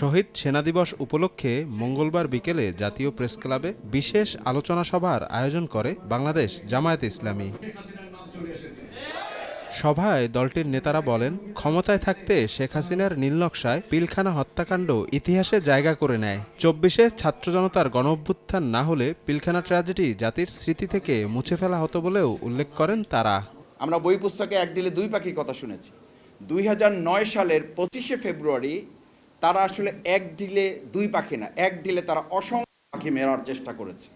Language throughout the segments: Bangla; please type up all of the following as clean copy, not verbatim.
শহীদ সেনা দিবস উপলক্ষে মঙ্গলবার বিকেলে জাতীয় প্রেস ক্লাবে বিশেষ আলোচনা সভার আয়োজন করে বাংলাদেশ জামায়াতে ইসলামী। সভায় দলটির নেতারা বলেন, ক্ষমতায় থাকতে শেখ হাসিনার নীলনকশায় পিলখানা হত্যাকাণ্ড ইতিহাসে জায়গা করে নেয়। ২৪-এ ছাত্র জনতার গণঅভ্যুত্থান না হলে পিলখানা ট্র্যাজেডি জাতির স্মৃতি থেকে মুছে ফেলা হতো বলেও উল্লেখ করেন তারা। আমরা বই পুস্তকে এক ঢিলে দুই পাখির কথা শুনেছি। ২০০৯ সালের ২৫শে ফেব্রুয়ারি তারা আসলে এক ঢিলে দুই পাখি না, এক ঢিলে তারা অসংখ্য পাখি মেরার চেষ্টা করেছে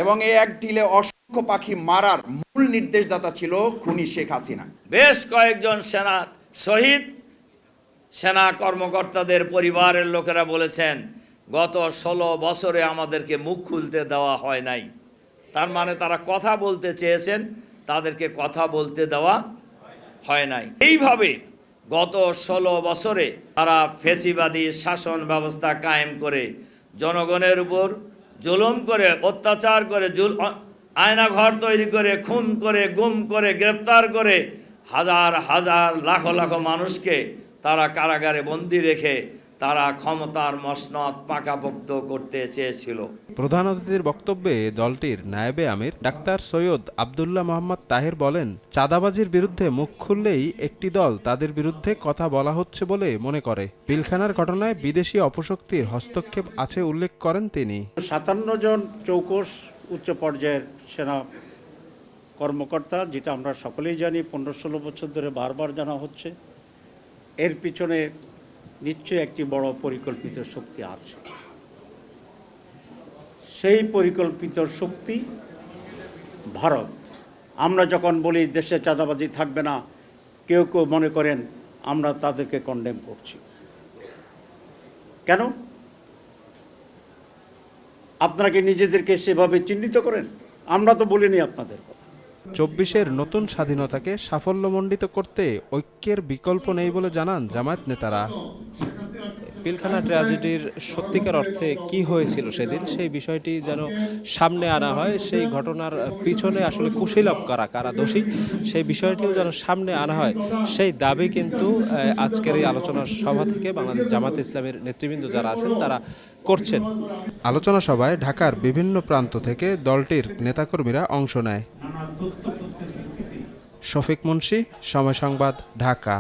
এবং এই এক ঢিলে অসংখ্য পাখি মারার মূল নির্দেশদাতা ছিল খুনি শেখ হাসিনা। বেশ কয়েকজন সেনা শহীদ সেনা কর্মকর্তাদের পরিবারের লোকেরা বলেছেন, গত ১৬ বছরে আমাদেরকে মুখ খুলতে দেওয়া হয় নাই। তার মানে তারা কথা বলতে চেয়েছেন, তাদেরকে কথা বলতে দেওয়া হয় নাই। এইভাবে গত ১৬ বছরে তারা ফ্যাসিবাদী শাসন ব্যবস্থা কায়েম করে জনগণের উপর জুলুম করে, অত্যাচার করে, আয়নাঘর তৈরি করে, খুন করে, গুম করে, গ্রেপ্তার করে হাজার হাজার লাখ লাখ মানুষকে তারা কারাগারে বন্দী রেখে তারা ক্ষমতার মসনদ পাকাপোক্ত করতে চেয়েছিল। প্রধান অতিথির বক্তব্যে দলটির নায়েবে আমির ডাক্তার সৈয়দ আবদুল্লাহ মোহাম্মদ তাহের বলেন, চাঁদাবাজির বিরুদ্ধে মুখ খুললেই একটি দল তাদের বিরুদ্ধে কথা বলা হচ্ছে বলে মনে করে। পিলখানার ঘটনায় বিদেশি অপশক্তির হস্তক্ষেপ আছে উল্লেখ করেন তিনি। ৫৭ জন চৌকস উচ্চ পর্যায়ের সেনা কর্মকর্তা, যেটা আমরা সকলেই জানি ১৫-১৬ বছর ধরে বারবার জানা হচ্ছে, এর পিছনে নিশ্চয়ই একটি বড় পরিকল্পিত শক্তি আছে। সেই পরিকল্পিত শক্তি ভারত। আমরা যখন বলি দেশে চাঁদাবাজি থাকবে না, কেউ কেউ মনে করেন আমরা তাদেরকে কন্ডেম করছি। কেন? আপনারা কি নিজেদেরকে সেভাবে চিহ্নিত করেন? আমরা তো বলিনি আপনাদের কথা। ২৪-এর নতুন স্বাধীনতাকে সাফল্যমণ্ডিত করতে ঐক্যের বিকল্প নেই বলে জানান জামায়াত নেতারা। পিলখানা ট্র্যাজেডির সত্যিকার অর্থে কি হয়েছিল সেদিন, সেই বিষয়টি যেন সামনে আনা হয়। সেই ঘটনার পিছনে আসলে কুশীলব কারা, কারা দোষী, সেই বিষয়টিও যেন সামনে আনা হয়, সেই দাবি কিন্তু আজকের এই আলোচনা সভা থেকে বাংলাদেশ জামায়াত ইসলামীর নেতৃবৃন্দ যারা আছেন তারা করছেন। আলোচনা সভায় ঢাকার বিভিন্ন প্রান্ত থেকে দলটির নেতাকর্মীরা অংশ নেয়। শফিক মুন্সি, সময় সংবাদ, ঢাকা।